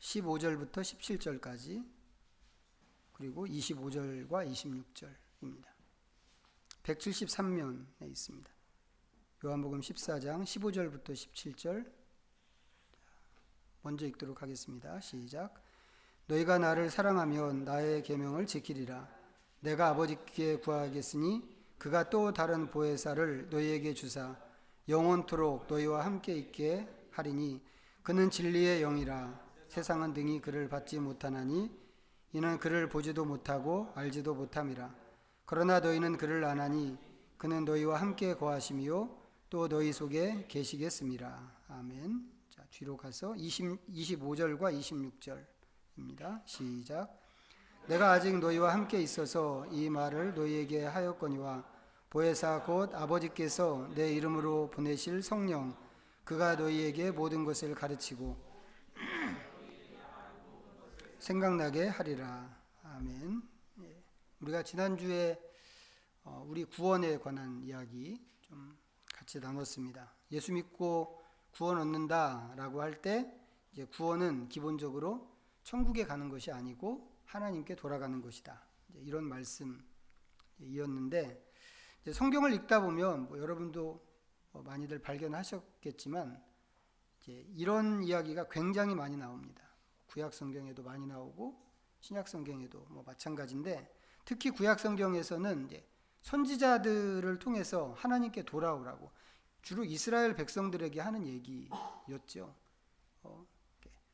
15절부터 17절까지 그리고 25절과 26절입니다. 173면에 있습니다. 요한복음 14장 15절부터 17절 먼저 읽도록 하겠습니다. 시작. 너희가 나를 사랑하면 나의 계명을 지키리라. 내가 아버지께 구하겠으니 그가 또 다른 보혜사를 너희에게 주사 영원토록 너희와 함께 있게 하리니 그는 진리의 영이라. 세상은 능히 그를 받지 못하나니 이는 그를 보지도 못하고 알지도 못함이라. 그러나 너희는 그를 아나니 그는 너희와 함께 거하시며 또 너희 속에 계시겠습니다. 아멘. 자, 뒤로 가서 25절과 26절입니다. 시작. 내가 아직 너희와 함께 있어서 이 말을 너희에게 하였거니와 보혜사 곧 아버지께서 내 이름으로 보내실 성령 그가 너희에게 모든 것을 가르치고 생각나게 하리라. 아멘. 예. 우리가 지난주에 우리 구원에 관한 이야기 좀 같이 나눴습니다. 예수 믿고 구원 얻는다라고 할 때 이제 구원은 기본적으로 천국에 가는 것이 아니고 하나님께 돌아가는 것이다. 이제 이런 말씀이었는데 이제 성경을 읽다 보면 여러분도 많이들 발견하셨겠지만 이제 이런 이야기가 굉장히 많이 나옵니다. 구약 성경에도 많이 나오고 신약 성경에도 마찬가지인데 특히 구약 성경에서는 이제 선지자들을 통해서 하나님께 돌아오라고 주로 이스라엘 백성들에게 하는 얘기였죠.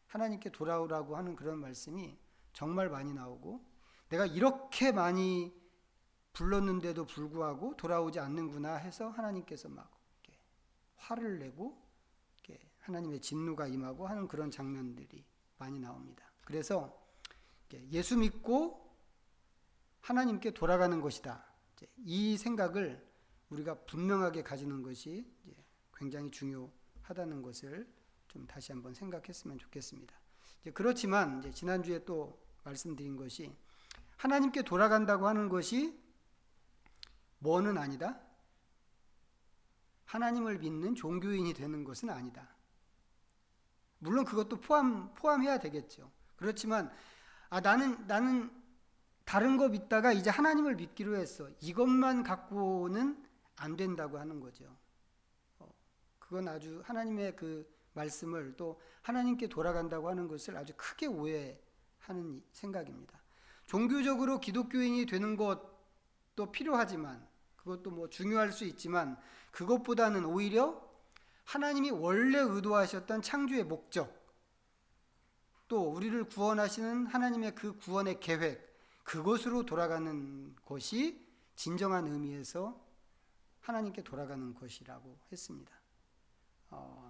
하나님께 돌아오라고 하는 그런 말씀이 정말 많이 나오고 내가 이렇게 많이 불렀는데도 불구하고 돌아오지 않는구나 해서 하나님께서 막 이렇게 화를 내고 이렇게 하나님의 진노가 임하고 하는 그런 장면들이 많이 나옵니다. 그래서 예수 믿고 하나님께 돌아가는 것이다. 이 생각을 우리가 분명하게 가지는 것이 굉장히 중요하다는 것을 좀 다시 한번 생각했으면 좋겠습니다. 그렇지만 지난주에 또 말씀드린 것이 하나님께 돌아간다고 하는 것이 뭐는 아니다. 하나님을 믿는 종교인이 되는 것은 아니다. 물론 그것도 포함해야 되겠죠. 그렇지만 나는 다른 거 믿다가 이제 하나님을 믿기로 했어. 이것만 갖고는 안 된다고 하는 거죠. 그건 아주 하나님의 그 말씀을 또 하나님께 돌아간다고 하는 것을 아주 크게 오해하는 생각입니다. 종교적으로 기독교인이 되는 것도 필요하지만 그것도 중요할 수 있지만 그것보다는 오히려 하나님이 원래 의도하셨던 창조의 목적 또 우리를 구원하시는 하나님의 그 구원의 계획 그것으로 돌아가는 것이 진정한 의미에서 하나님께 돌아가는 것이라고 했습니다.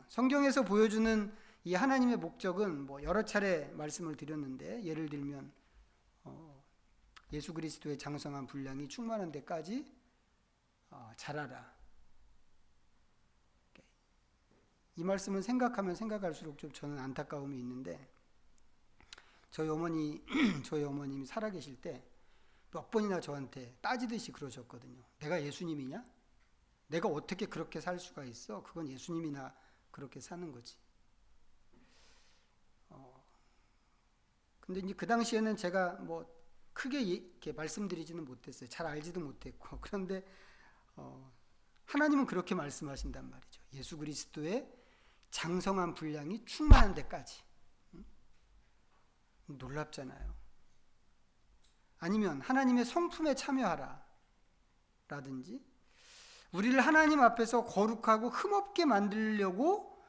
성경에서 보여주는 이 하나님의 목적은 여러 차례 말씀을 드렸는데 예를 들면 예수 그리스도의 장성한 분량이 충만한 데까지 자라라. 이 말씀은 생각하면 생각할수록 좀 저는 안타까움이 있는데 저희 어머님이 살아계실 때 몇 번이나 저한테 따지듯이 그러셨거든요. 내가 예수님이냐? 내가 어떻게 그렇게 살 수가 있어? 그건 예수님이나 그렇게 사는 거지. 근데 이제 그 당시에는 제가 크게 이렇게 말씀드리지는 못했어요. 잘 알지도 못했고. 그런데 하나님은 그렇게 말씀하신단 말이죠. 예수 그리스도의 장성한 분량이 충만한 데까지. 놀랍잖아요. 아니면 하나님의 성품에 참여하라 라든지 우리를 하나님 앞에서 거룩하고 흠없게 만들려고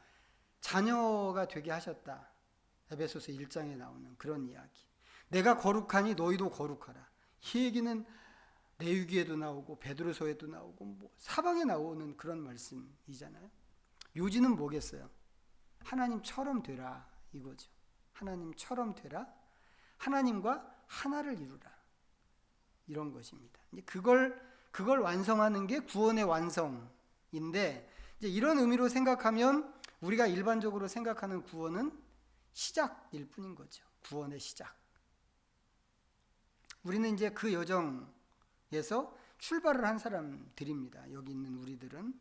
자녀가 되게 하셨다. 에베소서 1장에 나오는 그런 이야기. 내가 거룩하니 너희도 거룩하라. 이 얘기는 레위기에도 나오고 베드로서에도 나오고 사방에 나오는 그런 말씀이잖아요. 요지는 뭐겠어요? 하나님처럼 되라 이거죠. 하나님처럼 되라. 하나님과 하나를 이루라. 이런 것입니다. 이제 그걸 완성하는 게 구원의 완성인데 이제 이런 의미로 생각하면 우리가 일반적으로 생각하는 구원은 시작일 뿐인 거죠. 구원의 시작. 우리는 이제 그 여정에서 출발을 한 사람들입니다. 여기 있는 우리들은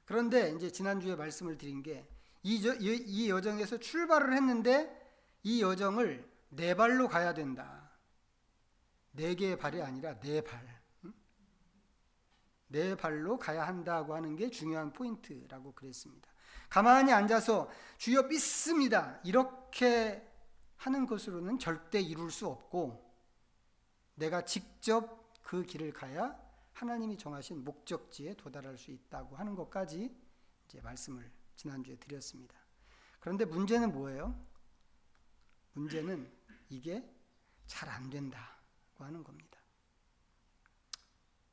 그런데 이제 지난주에 말씀을 드린 게 이 여정에서 출발을 했는데 이 여정을 네 발로 가야 된다. 네 개의 발이 아니라 네 발. 네 발로 가야 한다고 하는 게 중요한 포인트라고 그랬습니다. 가만히 앉아서 주여 믿습니다, 이렇게 하는 것으로는 절대 이룰 수 없고, 내가 직접 그 길을 가야 하나님이 정하신 목적지에 도달할 수 있다고 하는 것까지 이제 말씀을 지난주에 드렸습니다. 그런데 문제는 뭐예요? 문제는 이게 잘 안 된다고 하는 겁니다.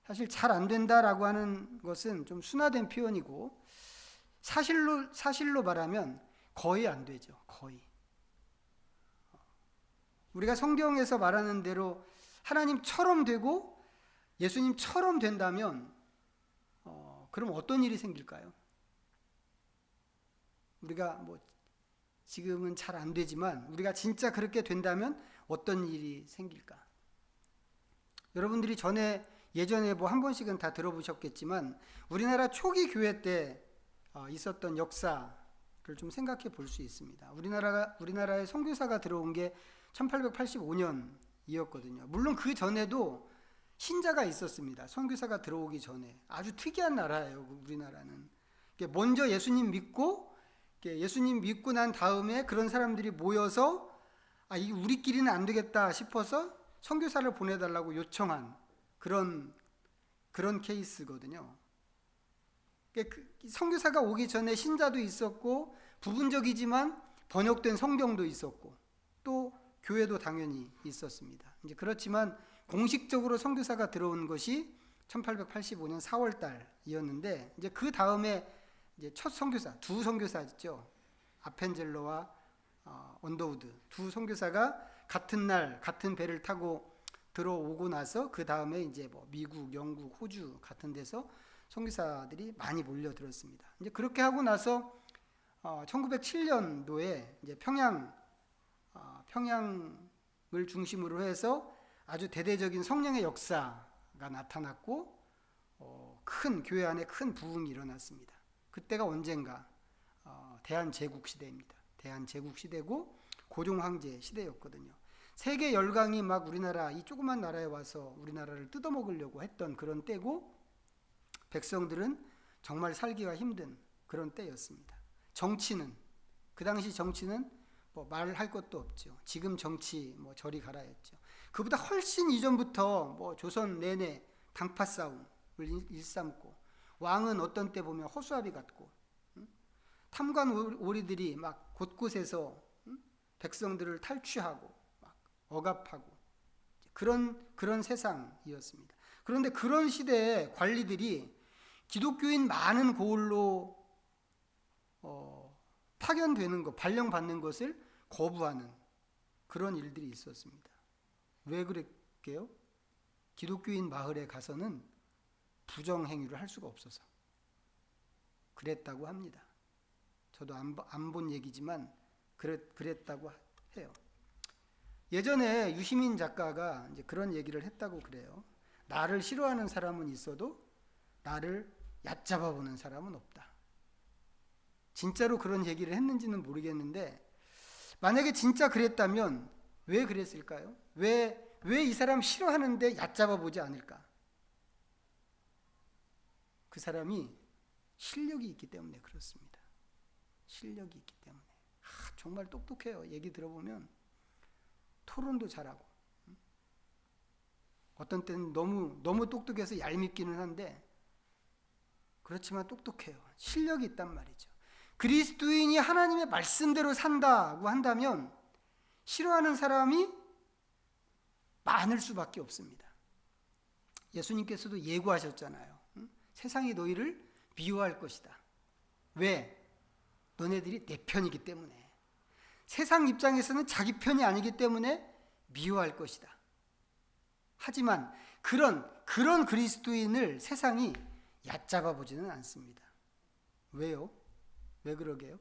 사실 잘 안 된다라고 하는 것은 좀 순화된 표현이고, 사실로 말하면 거의 안 되죠. 거의. 우리가 성경에서 말하는 대로 하나님처럼 되고 예수님처럼 된다면 그럼 어떤 일이 생길까요? 우리가 뭐 지금은 잘 안 되지만 우리가 진짜 그렇게 된다면 어떤 일이 생길까? 여러분들이 예전에 뭐 한 번씩은 다 들어보셨겠지만 우리나라 초기 교회 때 있었던 역사를 좀 생각해 볼 수 있습니다. 우리나라에 선교사가 들어온 게 1885년이었거든요. 물론 그 전에도 신자가 있었습니다. 선교사가 들어오기 전에. 아주 특이한 나라예요, 우리나라는. 먼저 예수님 믿고 난 다음에 그런 사람들이 모여서 이게 우리끼리는 안 되겠다 싶어서 선교사를 보내달라고 요청한 그런 케이스거든요. 선교사가 오기 전에 신자도 있었고 부분적이지만 번역된 성경도 있었고 또 교회도 당연히 있었습니다. 이제 그렇지만 공식적으로 선교사가 들어온 것이 1885년 4월 달이었는데, 이제 그 다음에 이제 첫 선교사, 두 선교사 있죠. 아펜젤러와 언더우드 두 선교사가 같은 날 같은 배를 타고 들어오고 나서 그 다음에 이제 뭐 미국, 영국, 호주 같은 데서 선교사들이 많이 몰려들었습니다. 이제 그렇게 하고 나서 1907년도에 이제 평양을 중심으로 해서 아주 대대적인 성령의 역사가 나타났고 큰 교회 안에 큰 부흥이 일어났습니다. 그때가 언젠가 대한제국 시대입니다. 대한제국 시대고 고종 황제 시대였거든요. 세계 열강이 막 우리나라 이 조그만 나라에 와서 우리나라를 뜯어먹으려고 했던 그런 때고, 백성들은 정말 살기가 힘든 그런 때였습니다. 정치는 그 당시 정치는 뭐 말할 것도 없죠. 지금 정치 뭐 저리 가라였죠. 그보다 훨씬 이전부터 뭐 조선 내내 당파 싸움을 일삼고, 왕은 어떤 때 보면 허수아비 같고, 탐관 오리들이 막 곳곳에서 백성들을 탈취하고 막 억압하고 그런 세상이었습니다. 그런데 그런 시대에 관리들이 기독교인 많은 고을로 파견되는 것, 발령받는 것을 거부하는 그런 일들이 있었습니다. 왜 그랬게요? 기독교인 마을에 가서는 부정행위를 할 수가 없어서 그랬다고 합니다. 저도 안 본 얘기지만 그랬다고 해요. 예전에 유시민 작가가 이제 그런 얘기를 했다고 그래요. 나를 싫어하는 사람은 있어도 나를 얕잡아 보는 사람은 없다. 진짜로 그런 얘기를 했는지는 모르겠는데, 만약에 진짜 그랬다면 왜 그랬을까요? 왜 이 사람 싫어하는데 얕잡아 보지 않을까? 그 사람이 실력이 있기 때문에 그렇습니다. 실력이 있기 때문에. 정말 똑똑해요. 얘기 들어보면 토론도 잘하고, 어떤 때는 너무 똑똑해서 얄밉기는 한데 그렇지만 똑똑해요. 실력이 있단 말이죠. 그리스도인이 하나님의 말씀대로 산다고 한다면 싫어하는 사람이 많을 수밖에 없습니다. 예수님께서도 예고하셨잖아요. 세상이 너희를 미워할 것이다. 왜? 너네들이 내 편이기 때문에. 세상 입장에서는 자기 편이 아니기 때문에 미워할 것이다. 하지만 그런 그리스도인을 세상이 얕잡아 보지는 않습니다. 왜요? 왜 그러게요?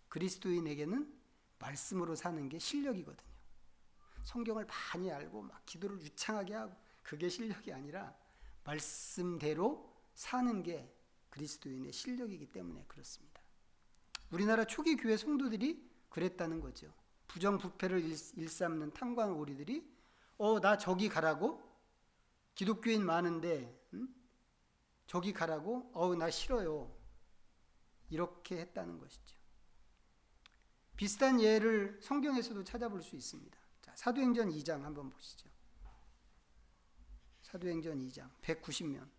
그리스도인에게는 말씀으로 사는 게 실력이거든요. 성경을 많이 알고 막 기도를 유창하게 하고 그게 실력이 아니라 말씀대로 사는 게 그리스도인의 실력이기 때문에 그렇습니다. 우리나라 초기 교회 성도들이 그랬다는 거죠. 부정부패를 일삼는 탐관 오리들이 나 저기 가라고? 기독교인 많은데 저기 가라고? 나 싫어요. 이렇게 했다는 것이죠. 비슷한 예를 성경에서도 찾아볼 수 있습니다. 자, 사도행전 2장 한번 보시죠. 사도행전 2장 190면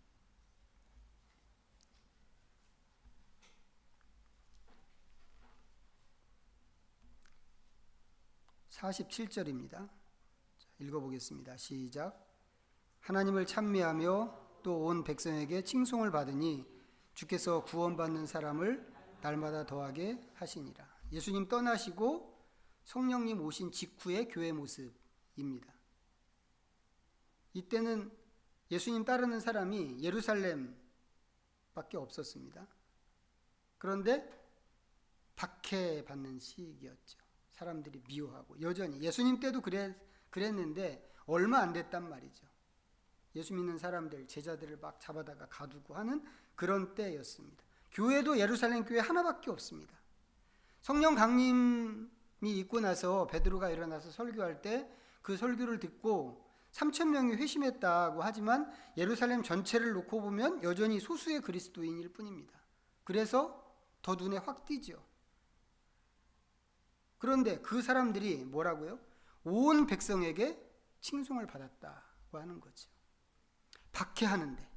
47절입니다. 읽어보겠습니다. 시작. 하나님을 찬미하며 또 온 백성에게 칭송을 받으니 주께서 구원받는 사람을 날마다 더하게 하시니라. 예수님 떠나시고 성령님 오신 직후의 교회 모습입니다. 이때는 예수님 따르는 사람이 예루살렘밖에 없었습니다. 그런데 박해받는 시기였죠. 사람들이 미워하고 여전히 예수님 때도 그랬는데 얼마 안 됐단 말이죠. 예수 믿는 사람들, 제자들을 막 잡아다가 가두고 하는 그런 때였습니다. 교회도 예루살렘 교회 하나밖에 없습니다. 성령 강림이 있고 나서 베드로가 일어나서 설교할 때 그 설교를 듣고 3,000명이 회심했다고 하지만 예루살렘 전체를 놓고 보면 여전히 소수의 그리스도인일 뿐입니다. 그래서 더 눈에 확 띄죠. 그런데 그 사람들이 뭐라고요? 온 백성에게 칭송을 받았다고 하는 거죠. 박해하는데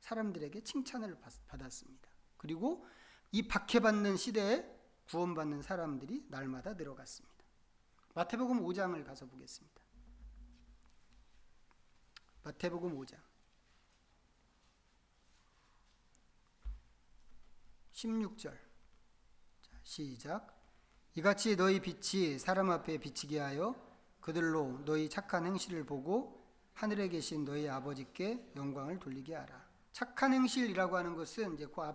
사람들에게 칭찬을 받았습니다. 그리고 이 박해받는 시대에 구원받는 사람들이 날마다 늘어갔습니다. 마태복음 5장을 가서 보겠습니다. 마태복음 5장 16절. 자, 시작. 이같이 너희 빛이 사람 앞에 비치게 하여 그들로 너희 착한 행실을 보고 하늘에 계신 너희 아버지께 영광을 돌리게 하라. 착한 행실이라고 하는 것은 이제 그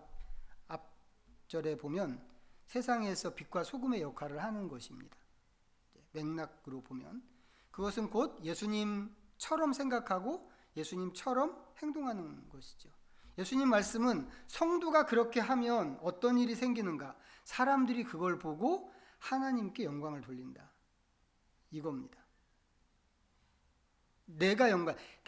앞절에 보면 세상에서 빛과 소금의 역할을 하는 것입니다. 맥락으로 보면 그것은 곧 예수님처럼 생각하고 예수님처럼 행동하는 것이죠. 예수님 말씀은 성도가 그렇게 하면 어떤 일이 생기는가? 사람들이 그걸 보고 하나님께 영광을 돌린다. 이겁니다. 내가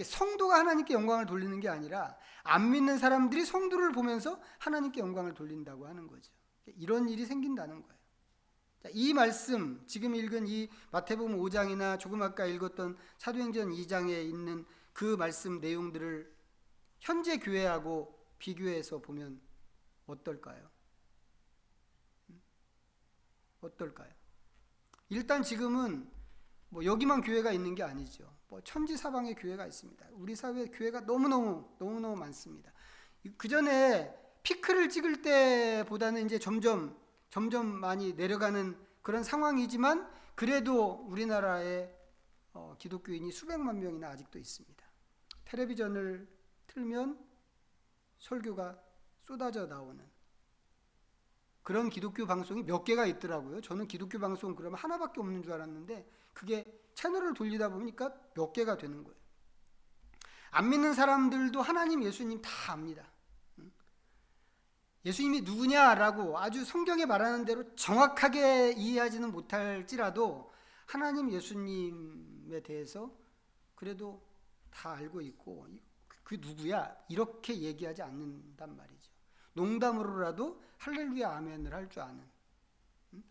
성도가 하나님께 영광을 돌리는 게 아니라 안 믿는 사람들이 성도를 보면서 하나님께 영광을 돌린다고 하는 거죠. 이런 일이 생긴다는 거예요. 이 말씀, 지금 읽은 이 마태복음 5장이나 조금 아까 읽었던 사도행전 2장에 있는 그 말씀 내용들을 현재 교회하고 비교해서 보면 어떨까요? 어떨까요? 일단 지금은 여기만 교회가 있는 게 아니죠. 천지사방에 교회가 있습니다. 우리 사회에 교회가 너무너무 많습니다. 그 전에 피크를 찍을 때보다는 이제 점점 많이 내려가는 그런 상황이지만 그래도 우리나라에 기독교인이 수백만 명이나 아직도 있습니다. 텔레비전을 틀면 설교가 쏟아져 나오는 그런 기독교 방송이 몇 개가 있더라고요. 저는 기독교 방송 그러면 하나밖에 없는 줄 알았는데 그게 채널을 돌리다 보니까 몇 개가 되는 거예요. 안 믿는 사람들도 하나님, 예수님 다 압니다. 예수님이 누구냐라고 아주 성경에 말하는 대로 정확하게 이해하지는 못할지라도 하나님, 예수님에 대해서 그래도 다 알고 있고 그 누구야? 이렇게 얘기하지 않는단 말이죠. 농담으로라도 할렐루야 아멘을 할 줄 아는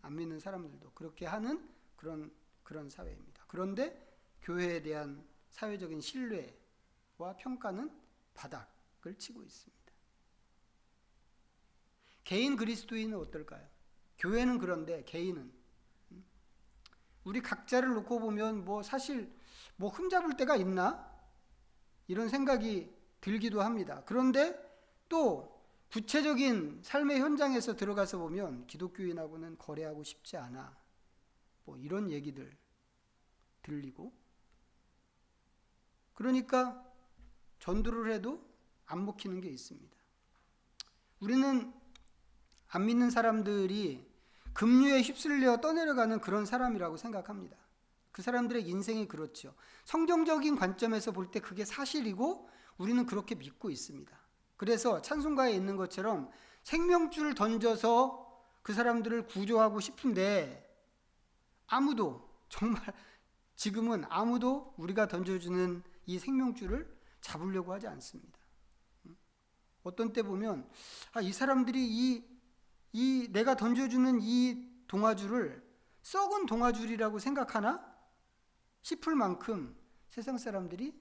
안 믿는 사람들도 그렇게 하는 그런 사회입니다. 그런데 교회에 대한 사회적인 신뢰와 평가는 바닥을 치고 있습니다. 개인 그리스도인은 어떨까요? 교회는 그런데 개인은 우리 각자를 놓고 보면 사실 흠잡을 때가 있나? 이런 생각이 들기도 합니다. 그런데 또 구체적인 삶의 현장에서 들어가서 보면 기독교인하고는 거래하고 싶지 않아. 이런 얘기들 들리고 그러니까 전도를 해도 안 먹히는 게 있습니다. 우리는 안 믿는 사람들이 급류에 휩쓸려 떠내려가는 그런 사람이라고 생각합니다. 그 사람들의 인생이 그렇죠. 성경적인 관점에서 볼 때 그게 사실이고 우리는 그렇게 믿고 있습니다. 그래서 찬송가에 있는 것처럼 생명줄을 던져서 그 사람들을 구조하고 싶은데 아무도, 정말 지금은 아무도 우리가 던져주는 이 생명줄을 잡으려고 하지 않습니다. 어떤 때 보면 이 사람들이 이 내가 던져주는 이 동아줄을 썩은 동아줄이라고 생각하나 싶을 만큼 세상 사람들이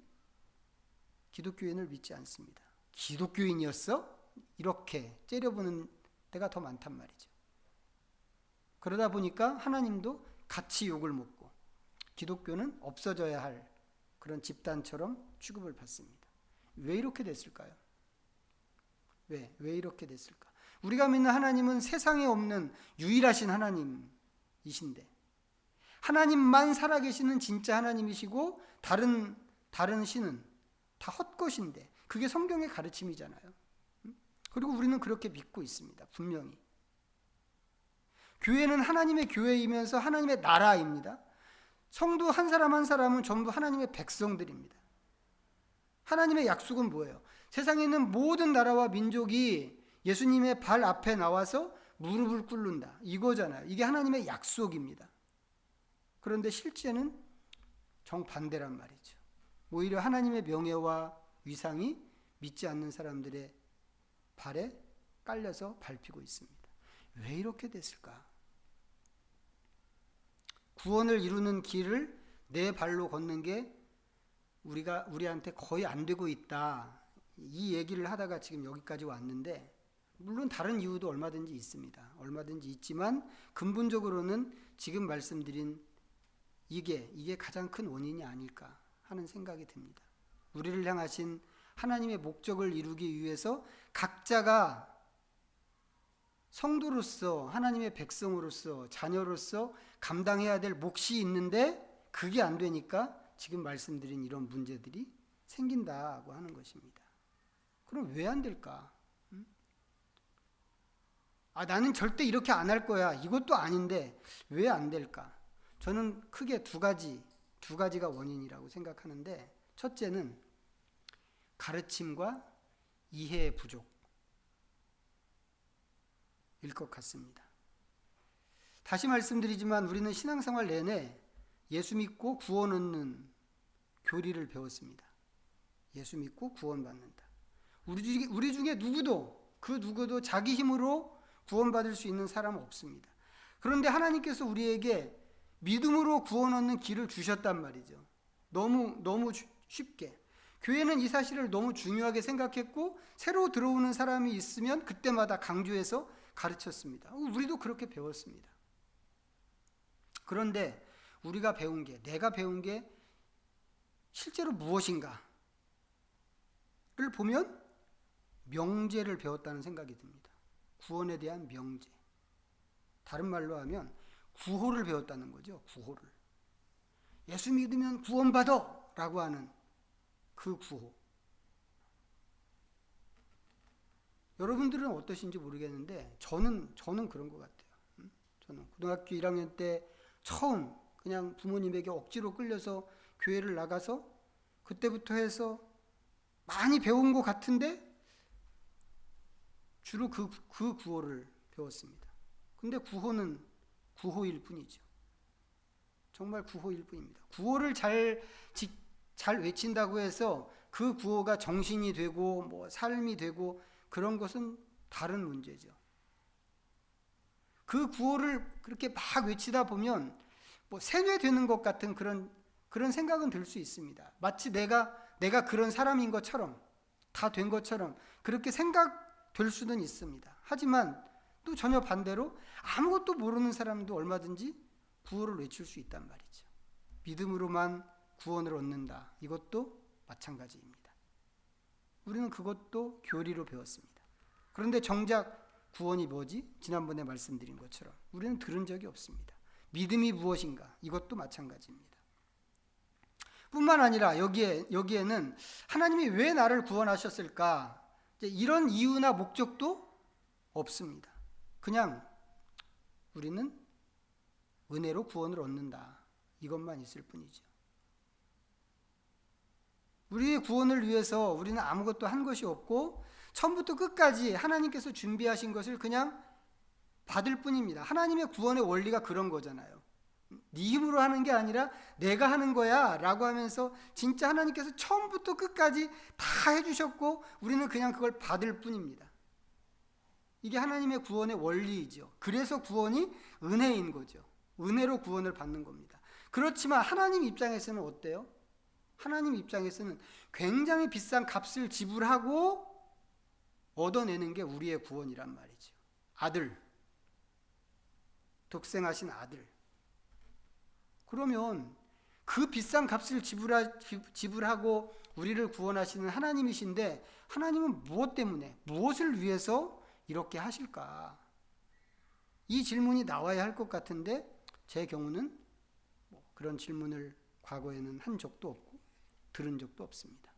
기독교인을 믿지 않습니다. 기독교인이었어? 이렇게 째려보는 때가 더 많단 말이죠. 그러다 보니까 하나님도 같이 욕을 먹고 기독교는 없어져야 할 그런 집단처럼 취급을 받습니다. 왜 이렇게 됐을까요? 왜 이렇게 됐을까? 우리가 믿는 하나님은 세상에 없는 유일하신 하나님이신데, 하나님만 살아계시는 진짜 하나님이시고 다른 신은 다 헛것인데, 그게 성경의 가르침이잖아요. 그리고 우리는 그렇게 믿고 있습니다. 분명히. 교회는 하나님의 교회이면서 하나님의 나라입니다. 성도 한 사람 한 사람은 전부 하나님의 백성들입니다. 하나님의 약속은 뭐예요? 세상에 있는 모든 나라와 민족이 예수님의 발 앞에 나와서 무릎을 꿇는다. 이거잖아요. 이게 하나님의 약속입니다. 그런데 실제는 정반대란 말이죠. 오히려 하나님의 명예와 위상이 믿지 않는 사람들의 발에 깔려서 밟히고 있습니다. 왜 이렇게 됐을까? 구원을 이루는 길을 내 발로 걷는 게 우리한테 거의 안 되고 있다. 이 얘기를 하다가 지금 여기까지 왔는데, 물론 다른 이유도 얼마든지 있습니다. 얼마든지 있지만 근본적으로는 지금 말씀드린 이게 가장 큰 원인이 아닐까 하는 생각이 듭니다. 우리를 향하신 하나님의 목적을 이루기 위해서 각자가 성도로서, 하나님의 백성으로서, 자녀로서 감당해야 될 몫이 있는데 그게 안 되니까 지금 말씀드린 이런 문제들이 생긴다고 하는 것입니다. 그럼 왜 안 될까? 나는 절대 이렇게 안 할 거야. 이것도 아닌데 왜 안 될까? 저는 크게 두 가지가 원인이라고 생각하는데, 첫째는 가르침과 이해의 부족일 것 같습니다. 다시 말씀드리지만 우리는 신앙생활 내내 예수 믿고 구원 얻는 교리를 배웠습니다. 예수 믿고 구원받는다. 우리 중에 누구도 자기 힘으로 구원받을 수 있는 사람은 없습니다. 그런데 하나님께서 우리에게 믿음으로 구원 얻는 길을 주셨단 말이죠. 너무 쉽게. 교회는 이 사실을 너무 중요하게 생각했고, 새로 들어오는 사람이 있으면 그때마다 강조해서 가르쳤습니다. 우리도 그렇게 배웠습니다. 그런데 내가 배운 게 실제로 무엇인가를 보면 명제를 배웠다는 생각이 듭니다. 구원에 대한 명제. 다른 말로 하면 구호를 배웠다는 거죠. 구호를. 예수 믿으면 구원받아 라고 하는 그 구호. 여러분들은 어떠신지 모르겠는데 저는 그런 것 같아요. 저는 고등학교 1학년 때 처음 그냥 부모님에게 억지로 끌려서 교회를 나가서 그때부터 해서 많이 배운 것 같은데 주로 그 구호를 배웠습니다. 근데 구호는 구호일 뿐이죠. 정말 구호일 뿐입니다. 구호를 잘 외친다고 해서 그 구호가 정신이 되고 삶이 되고 그런 것은 다른 문제죠. 그 구호를 그렇게 막 외치다 보면 세뇌되는 것 같은 그런 생각은 들 수 있습니다. 마치 내가 그런 사람인 것처럼, 다 된 것처럼 그렇게 생각될 수는 있습니다. 하지만 또 전혀 반대로 아무것도 모르는 사람도 얼마든지 구호를 외칠 수 있단 말이죠. 믿음으로만 구원을 얻는다. 이것도 마찬가지입니다. 우리는 그것도 교리로 배웠습니다. 그런데 정작 구원이 뭐지? 지난번에 말씀드린 것처럼 우리는 들은 적이 없습니다. 믿음이 무엇인가? 이것도 마찬가지입니다. 뿐만 아니라 여기에는 하나님이 왜 나를 구원하셨을까? 이런 이유나 목적도 없습니다. 그냥 우리는 은혜로 구원을 얻는다. 이것만 있을 뿐이죠. 우리의 구원을 위해서 우리는 아무것도 한 것이 없고 처음부터 끝까지 하나님께서 준비하신 것을 그냥 받을 뿐입니다. 하나님의 구원의 원리가 그런 거잖아요. 네 힘으로 하는 게 아니라 내가 하는 거야 라고 하면서 진짜 하나님께서 처음부터 끝까지 다 해주셨고 우리는 그냥 그걸 받을 뿐입니다. 이게 하나님의 구원의 원리이죠. 그래서 구원이 은혜인 거죠. 은혜로 구원을 받는 겁니다. 그렇지만 하나님 입장에서는 어때요? 하나님 입장에서는 굉장히 비싼 값을 지불하고 얻어내는 게 우리의 구원이란 말이죠. 아들, 독생하신 아들. 그러면 그 비싼 값을 지불하고 우리를 구원하시는 하나님이신데 하나님은 무엇 때문에, 무엇을 위해서 이렇게 하실까? 이 질문이 나와야 할 것 같은데 제 경우는 그런 질문을 과거에는 한 적도 없고 들은 적도 없습니다.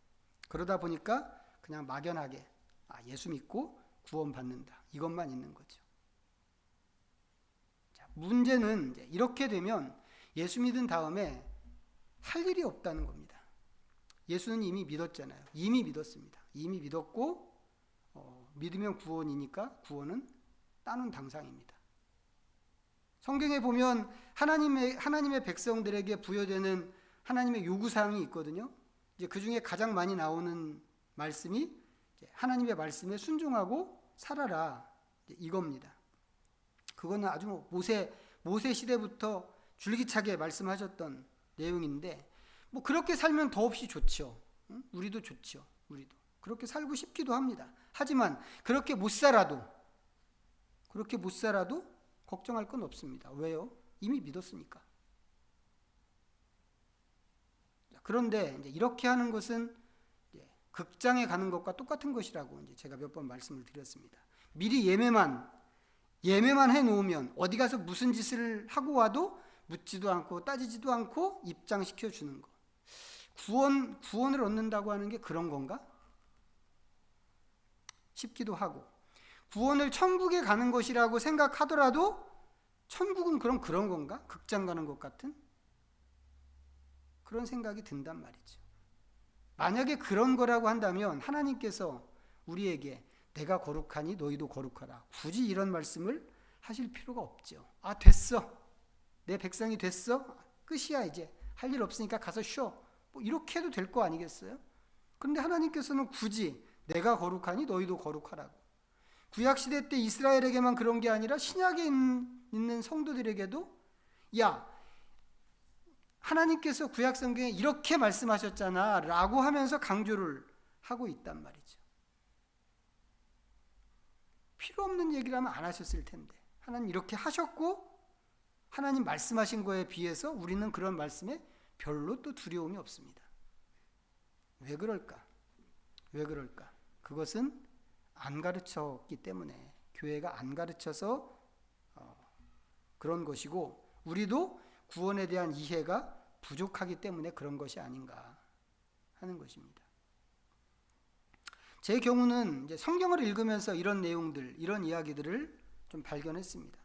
그러다 보니까 그냥 막연하게 예수 믿고 구원받는다 이것만 있는 거죠. 자, 문제는 이렇게 되면 예수 믿은 다음에 할 일이 없다는 겁니다. 예수는 이미 믿었잖아요. 이미 믿었습니다. 이미 믿었고 믿으면 구원이니까 구원은 따놓은 당상입니다. 성경에 보면 하나님의 백성들에게 부여되는 하나님의 요구사항이 있거든요. 이제 그 중에 가장 많이 나오는 말씀이 하나님의 말씀에 순종하고 살아라 이겁니다. 그거는 아주 모세 시대부터 줄기차게 말씀하셨던 내용인데 그렇게 살면 더없이 좋죠. 우리도 좋죠. 우리도 그렇게 살고 싶기도 합니다. 하지만 그렇게 못 살아도 걱정할 건 없습니다. 왜요? 이미 믿었으니까. 그런데 이렇게 하는 것은 극장에 가는 것과 똑같은 것이라고 제가 몇 번 말씀을 드렸습니다. 미리 예매만 해놓으면 어디 가서 무슨 짓을 하고 와도 묻지도 않고 따지지도 않고 입장시켜 주는 거. 구원을 얻는다고 하는 게 그런 건가? 싶기도 하고, 구원을 천국에 가는 것이라고 생각하더라도 천국은 그럼 그런 건가? 극장 가는 것 같은 그런 생각이 든단 말이죠. 만약에 그런 거라고 한다면 하나님께서 우리에게 내가 거룩하니 너희도 거룩하라 굳이 이런 말씀을 하실 필요가 없죠. 됐어, 내 백성이 됐어, 끝이야, 이제 할 일 없으니까 가서 쉬어, 이렇게 해도 될 거 아니겠어요? 그런데 하나님께서는 굳이 내가 거룩하니 너희도 거룩하라고. 구약시대 때 이스라엘에게만 그런 게 아니라 신약에 있는 성도들에게도 하나님께서 구약성경에 이렇게 말씀하셨잖아 라고 하면서 강조를 하고 있단 말이죠. 필요 없는 얘기라면 안 하셨을 텐데 하나님 이렇게 하셨고 하나님 말씀하신 거에 비해서 우리는 그런 말씀에 별로 또 두려움이 없습니다. 왜 그럴까? 그것은 안 가르쳤기 때문에, 교회가 안 가르쳐서 그런 것이고 우리도 구원에 대한 이해가 부족하기 때문에 그런 것이 아닌가 하는 것입니다. 제 경우는 이제 성경을 읽으면서 이런 내용들, 이런 이야기들을 좀 발견했습니다.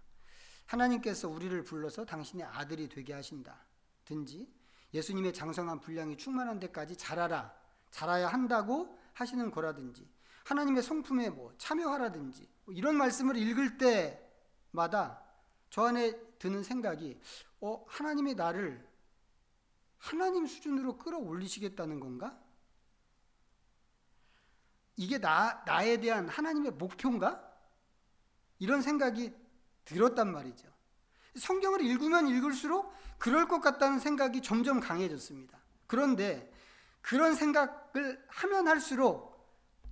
하나님께서 우리를 불러서 당신의 아들이 되게 하신다든지 예수님의 장성한 분량이 충만한 데까지 자라야 한다고 하시는 거라든지 하나님의 성품에 참여하라든지 이런 말씀을 읽을 때마다 저 안에 드는 생각이 하나님이 나를 하나님 수준으로 끌어올리시겠다는 건가? 이게 나에 대한 하나님의 목표인가? 이런 생각이 들었단 말이죠. 성경을 읽으면 읽을수록 그럴 것 같다는 생각이 점점 강해졌습니다. 그런데 그런 생각을 하면 할수록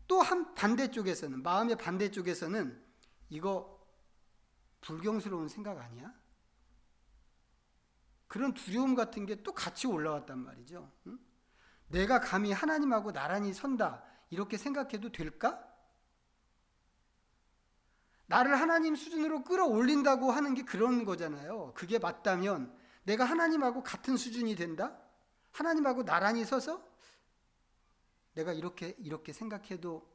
또 한 반대쪽에서는, 마음의 반대쪽에서는 이거 불경스러운 생각 아니야? 그런 두려움 같은 게 또 같이 올라왔단 말이죠. 내가 감히 하나님하고 나란히 선다 이렇게 생각해도 될까? 나를 하나님 수준으로 끌어올린다고 하는 게 그런 거잖아요. 그게 맞다면 내가 하나님하고 같은 수준이 된다? 하나님하고 나란히 서서 내가 이렇게 생각해도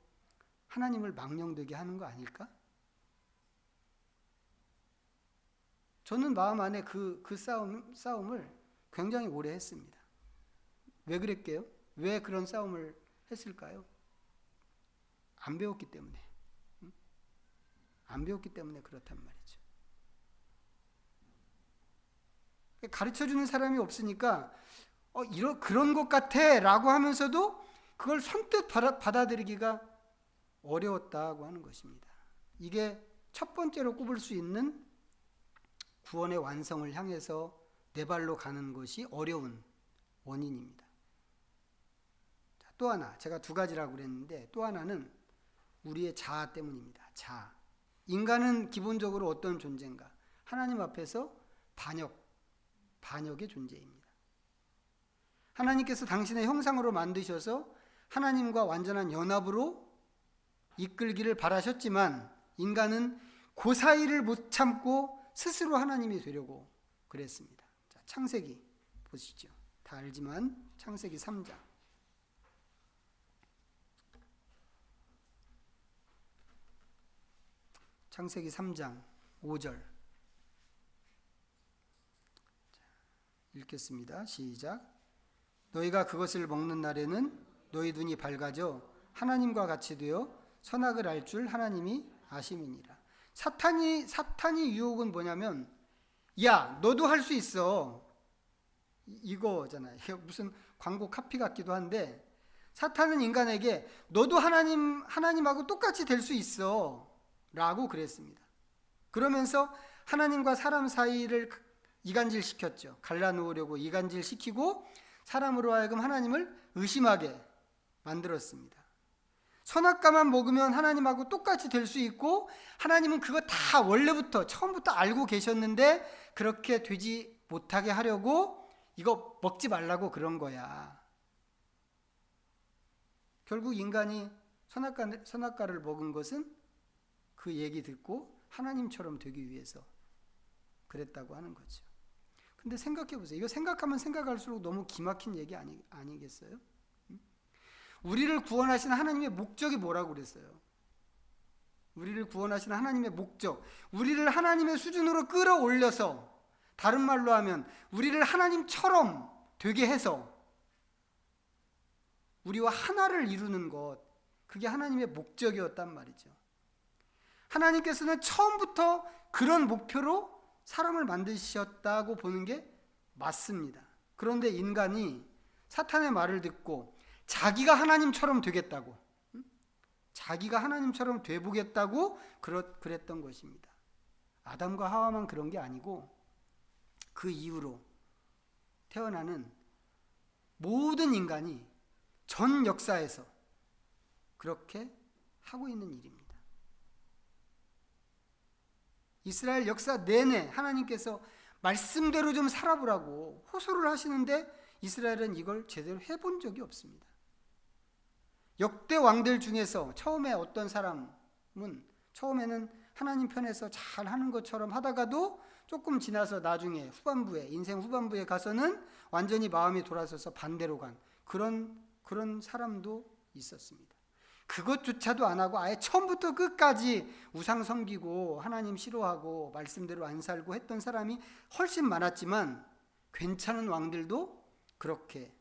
하나님을 망령되게 하는 거 아닐까? 저는 마음 안에 그 싸움을 굉장히 오래 했습니다. 왜 그랬게요? 왜 그런 싸움을 했을까요? 안 배웠기 때문에. 안 배웠기 때문에 그렇단 말이죠. 가르쳐주는 사람이 없으니까 그런 것 같아 라고 하면서도 그걸 선뜻 받아들이기가 어려웠다고 하는 것입니다. 이게 첫 번째로 꼽을 수 있는 구원의 완성을 향해서 네 발로 가는 것이 어려운 원인입니다. 또 하나, 제가 두 가지라고 그랬는데 또 하나는 우리의 자아 때문입니다. 자아. 인간은 기본적으로 어떤 존재인가? 하나님 앞에서 반역의 존재입니다. 하나님께서 당신의 형상으로 만드셔서 하나님과 완전한 연합으로 이끌기를 바라셨지만 인간은 그 사이를 못 참고 스스로 하나님이 되려고 그랬습니다. 자, 창세기 보시죠. 다 알지만 창세기 3장. 창세기 3장 5절 읽겠습니다. 시작. 너희가 그것을 먹는 날에는 너희 눈이 밝아져 하나님과 같이 되어 선악을 알 줄 하나님이 아심이니라. 사탄이 유혹은 뭐냐면, 야 너도 할 수 있어, 이거잖아요. 이게 무슨 광고 카피 같기도 한데, 사탄은 인간에게 너도 하나님하고 똑같이 될 수 있어 라고 그랬습니다. 그러면서 하나님과 사람 사이를 이간질시켰죠. 갈라놓으려고 이간질시키고 사람으로 하여금 하나님을 의심하게 만들었습니다. 선악과만 먹으면 하나님하고 똑같이 될 수 있고, 하나님은 그거 다 원래부터 처음부터 알고 계셨는데 그렇게 되지 못하게 하려고 이거 먹지 말라고 그런 거야. 결국 인간이 선악과를 먹은 것은 그 얘기 듣고 하나님처럼 되기 위해서 그랬다고 하는 거죠. 근데 생각해 보세요. 이거 생각하면 생각할수록 너무 기막힌 얘기 아니겠어요? 우리를 구원하신 하나님의 목적이 뭐라고 그랬어요? 우리를 구원하신 하나님의 목적, 우리를 하나님의 수준으로 끌어올려서, 다른 말로 하면 우리를 하나님처럼 되게 해서 우리와 하나를 이루는 것, 그게 하나님의 목적이었단 말이죠. 하나님께서는 처음부터 그런 목표로 사람을 만드셨다고 보는 게 맞습니다. 그런데 인간이 사탄의 말을 듣고 자기가 하나님처럼 되겠다고, 자기가 하나님처럼 돼보겠다고 그랬던 것입니다. 아담과 하와만 그런 게 아니고 그 이후로 태어나는 모든 인간이 전 역사에서 그렇게 하고 있는 일입니다. 이스라엘 역사 내내 하나님께서 말씀대로 좀 살아보라고 호소를 하시는데 이스라엘은 이걸 제대로 해본 적이 없습니다. 역대 왕들 중에서 처음에 어떤 사람은 처음에는 하나님 편에서 잘 하는 것처럼 하다가도 조금 지나서 나중에 인생 후반부에 가서는 완전히 마음이 돌아서서 반대로 간 그런 사람도 있었습니다. 그것조차도 안 하고 아예 처음부터 끝까지 우상 섬기고 하나님 싫어하고 말씀대로 안 살고 했던 사람이 훨씬 많았지만, 괜찮은 왕들도 그렇게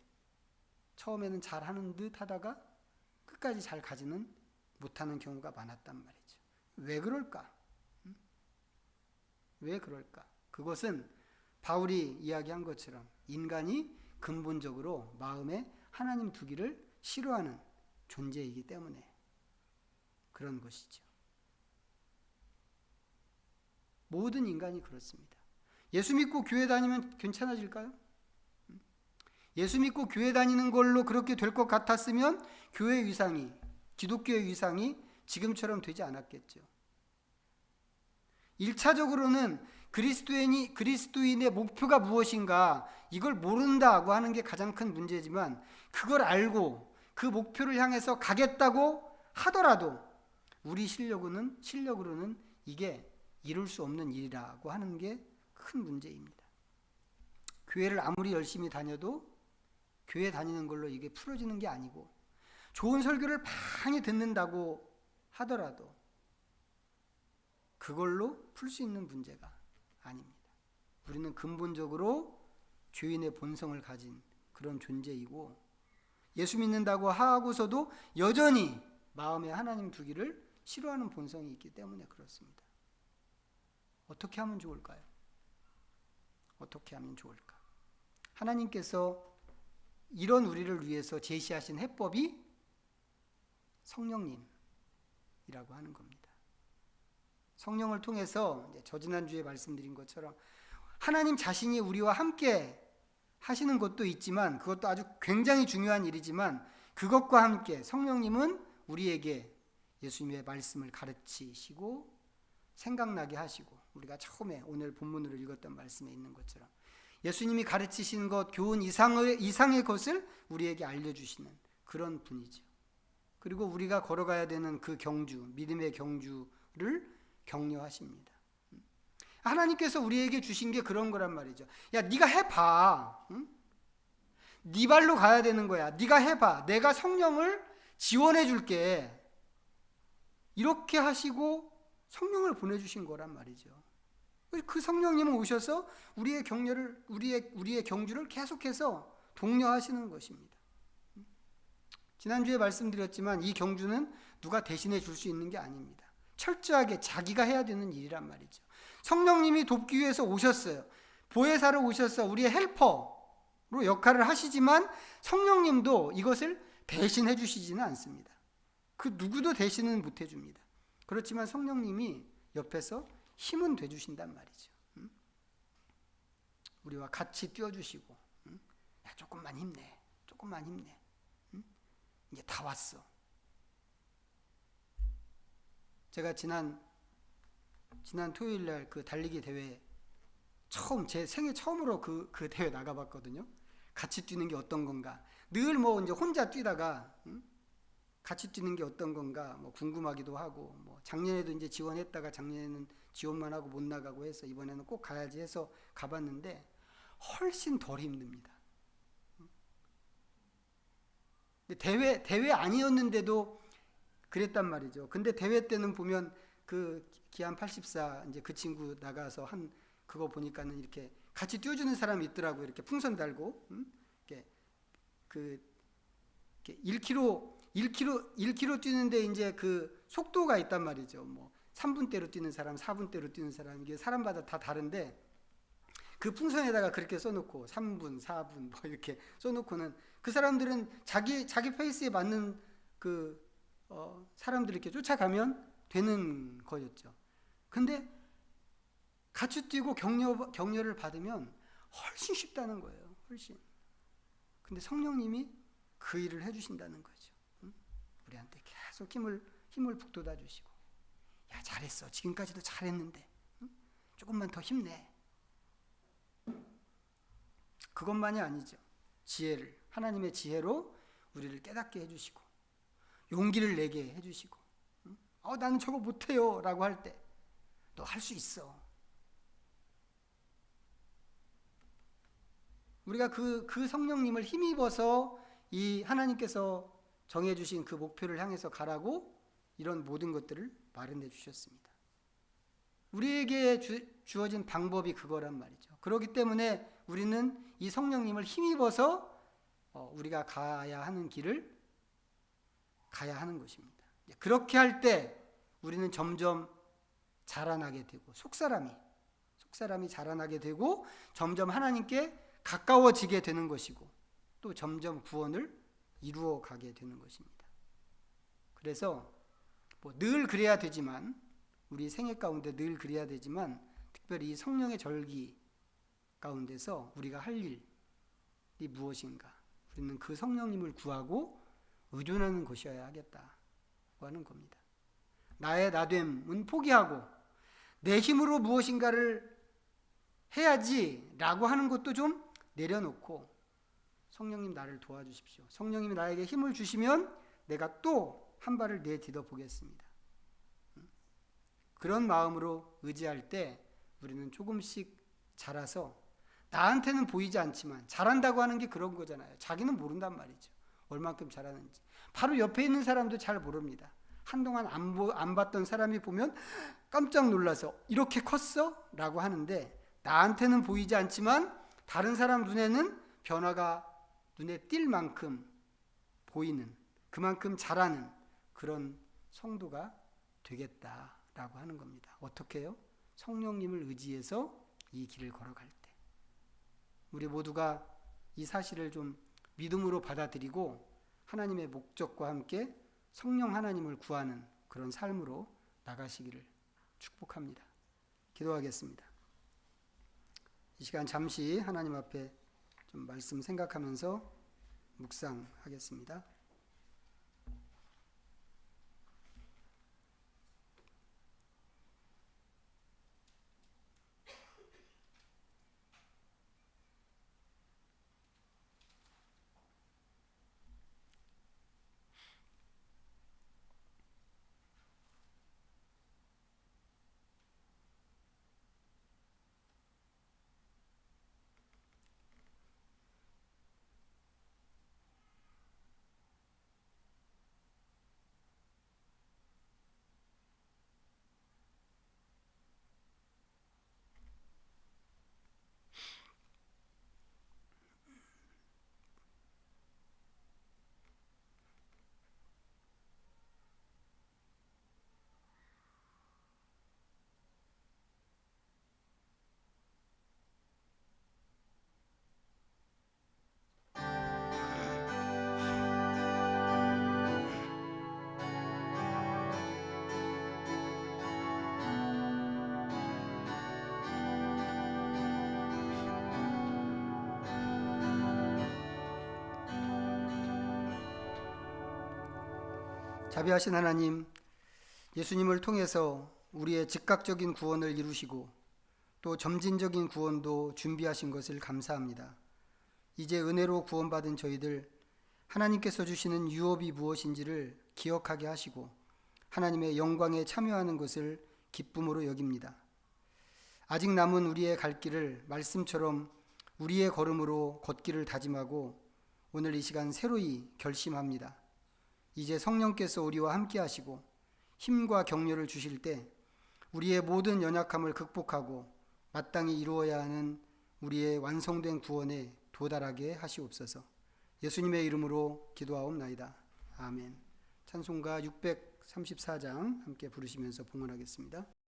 처음에는 잘하는 듯 하다가 끝까지 잘 가지는 못하는 경우가 많았단 말이죠. 왜 그럴까? 왜 그럴까? 그것은 바울이 이야기한 것처럼 인간이 근본적으로 마음에 하나님 두기를 싫어하는 존재이기 때문에 그런 것이죠. 모든 인간이 그렇습니다. 예수 믿고 교회 다니면 괜찮아질까요? 예수 믿고 교회 다니는 걸로 그렇게 될 것 같았으면 교회 위상이, 기독교의 위상이 지금처럼 되지 않았겠죠. 1차적으로는 그리스도인의 목표가 무엇인가, 이걸 모른다고 하는 게 가장 큰 문제지만, 그걸 알고 그 목표를 향해서 가겠다고 하더라도 우리 실력으로는 이게 이룰 수 없는 일이라고 하는 게 큰 문제입니다. 교회를 아무리 열심히 다녀도 교회 다니는 걸로 이게 풀어지는 게 아니고, 좋은 설교를 많이 듣는다고 하더라도 그걸로 풀 수 있는 문제가 아닙니다. 우리는 근본적으로 죄인의 본성을 가진 그런 존재이고, 예수 믿는다고 하고서도 여전히 마음에 하나님 두기를 싫어하는 본성이 있기 때문에 그렇습니다. 어떻게 하면 좋을까요? 어떻게 하면 좋을까? 하나님께서 이런 우리를 위해서 제시하신 해법이 성령님이라고 하는 겁니다. 성령을 통해서 저 지난주에 말씀드린 것처럼 하나님 자신이 우리와 함께 하시는 것도 있지만, 그것도 아주 굉장히 중요한 일이지만, 그것과 함께 성령님은 우리에게 예수님의 말씀을 가르치시고 생각나게 하시고, 우리가 처음에 오늘 본문으로 읽었던 말씀에 있는 것처럼 예수님이 가르치신 것, 교훈 이상의 것을 우리에게 알려주시는 그런 분이죠. 그리고 우리가 걸어가야 되는 그 경주, 믿음의 경주를 격려하십니다. 하나님께서 우리에게 주신 게 그런 거란 말이죠. 야, 네가 해봐. 응? 네 발로 가야 되는 거야. 네가 해봐. 내가 성령을 지원해 줄게. 이렇게 하시고 성령을 보내주신 거란 말이죠. 그 성령님은 오셔서 우리의 격려를, 우리의 경주를 계속해서 독려하시는 것입니다. 지난주에 말씀드렸지만 이 경주는 누가 대신해 줄 수 있는 게 아닙니다. 철저하게 자기가 해야 되는 일이란 말이죠. 성령님이 돕기 위해서 오셨어요. 보혜사로 오셔서 우리의 헬퍼로 역할을 하시지만 성령님도 이것을 대신해 주시지는 않습니다. 그 누구도 대신은 못 해줍니다. 그렇지만 성령님이 옆에서 힘은 돼주신단 말이죠. 우리와 같이 뛰어주시고, 야, 조금만 힘내, 조금만 힘내. 이제 다 왔어. 제가 지난 토요일 날 그 달리기 대회 제 생애 처음으로 그 대회 나가봤거든요. 같이 뛰는 게 어떤 건가. 늘 뭐 이제 혼자 뛰다가 같이 뛰는 게 어떤 건가 뭐 궁금하기도 하고, 뭐 작년에도 이제 지원했다가 작년에는 지원만 하고 못 나가고 해서 이번에는 꼭 가야지 해서 가봤는데 훨씬 덜 힘듭니다. 근데 대회 아니었는데도 그랬단 말이죠. 근데 대회 때는 보면 그 기안 84 이제 그 친구 나가서 한 그거 보니까는 이렇게 같이 뛰어주는 사람이 있더라고요. 이렇게 풍선 달고 이렇게 그 1km 뛰는데 이제 그 속도가 있단 말이죠. 뭐 3분대로 뛰는 사람, 4분대로 뛰는 사람, 이게 사람마다 다 다른데 그 풍선에다가 그렇게 써놓고 3분, 4분 뭐 이렇게 써놓고는 그 사람들은 자기 페이스에 맞는 그 사람들 이렇게 쫓아가면 되는 거였죠. 근데 같이 뛰고 격려를 받으면 훨씬 쉽다는 거예요. 훨씬. 근데 성령님이 그 일을 해주신다는 거죠. 우리한테 계속 힘을 북돋아 주시고, 야, 잘했어. 지금까지도 잘했는데 조금만 더 힘내. 그것만이 아니죠. 하나님의 지혜로 우리를 깨닫게 해주시고, 용기를 내게 해주시고, 나는 저거 못해요 라고 할 때 너 할 수 있어. 우리가 그 성령님을 힘입어서 이 하나님께서 정해주신 그 목표를 향해서 가라고 이런 모든 것들을 마련해 주셨습니다. 우리에게 주어진 방법이 그거란 말이죠. 그렇기 때문에 우리는 이 성령님을 힘입어서 우리가 가야 하는 길을 가야 하는 것입니다. 그렇게 할 때 우리는 점점 자라나게 되고, 속사람이 자라나게 되고 점점 하나님께 가까워지게 되는 것이고, 또 점점 구원을 이루어 가게 되는 것입니다. 그래서 늘 그래야 되지만, 우리 생애 가운데 늘 그래야 되지만, 특별히 이 성령의 절기 가운데서 우리가 할 일이 무엇인가? 우리는 그 성령님을 구하고 의존하는 것이어야 하겠다고 하는 겁니다. 나의 나됨은 포기하고 내 힘으로 무엇인가를 해야지 라고 하는 것도 좀 내려놓고, 성령님 나를 도와주십시오. 성령님이 나에게 힘을 주시면 내가 또 한 발을 내딛어 보겠습니다. 그런 마음으로 의지할 때 우리는 조금씩 자라서, 나한테는 보이지 않지만 잘한다고 하는 게 그런 거잖아요. 자기는 모른단 말이죠. 얼만큼 잘하는지. 바로 옆에 있는 사람도 잘 모릅니다. 한동안 안 봤던 사람이 보면 깜짝 놀라서 이렇게 컸어? 라고 하는데, 나한테는 보이지 않지만 다른 사람 눈에는 변화가 눈에 띌 만큼 보이는, 그만큼 잘하는 그런 성도가 되겠다라고 하는 겁니다. 어떻게 해요? 성령님을 의지해서 이 길을 걸어갈 때. 우리 모두가 이 사실을 좀 믿음으로 받아들이고 하나님의 목적과 함께 성령 하나님을 구하는 그런 삶으로 나가시기를 축복합니다. 기도하겠습니다. 이 시간 잠시 하나님 앞에 좀 말씀 생각하면서 묵상하겠습니다. 자비하신 하나님, 예수님을 통해서 우리의 즉각적인 구원을 이루시고 또 점진적인 구원도 준비하신 것을 감사합니다. 이제 은혜로 구원받은 저희들, 하나님께서 주시는 유업이 무엇인지를 기억하게 하시고 하나님의 영광에 참여하는 것을 기쁨으로 여깁니다. 아직 남은 우리의 갈 길을 말씀처럼 우리의 걸음으로 걷기를 다짐하고 오늘 이 시간 새로이 결심합니다. 이제 성령께서 우리와 함께 하시고 힘과 격려를 주실 때 우리의 모든 연약함을 극복하고 마땅히 이루어야 하는 우리의 완성된 구원에 도달하게 하시옵소서. 예수님의 이름으로 기도하옵나이다. 아멘. 찬송가 634장 함께 부르시면서 봉헌하겠습니다.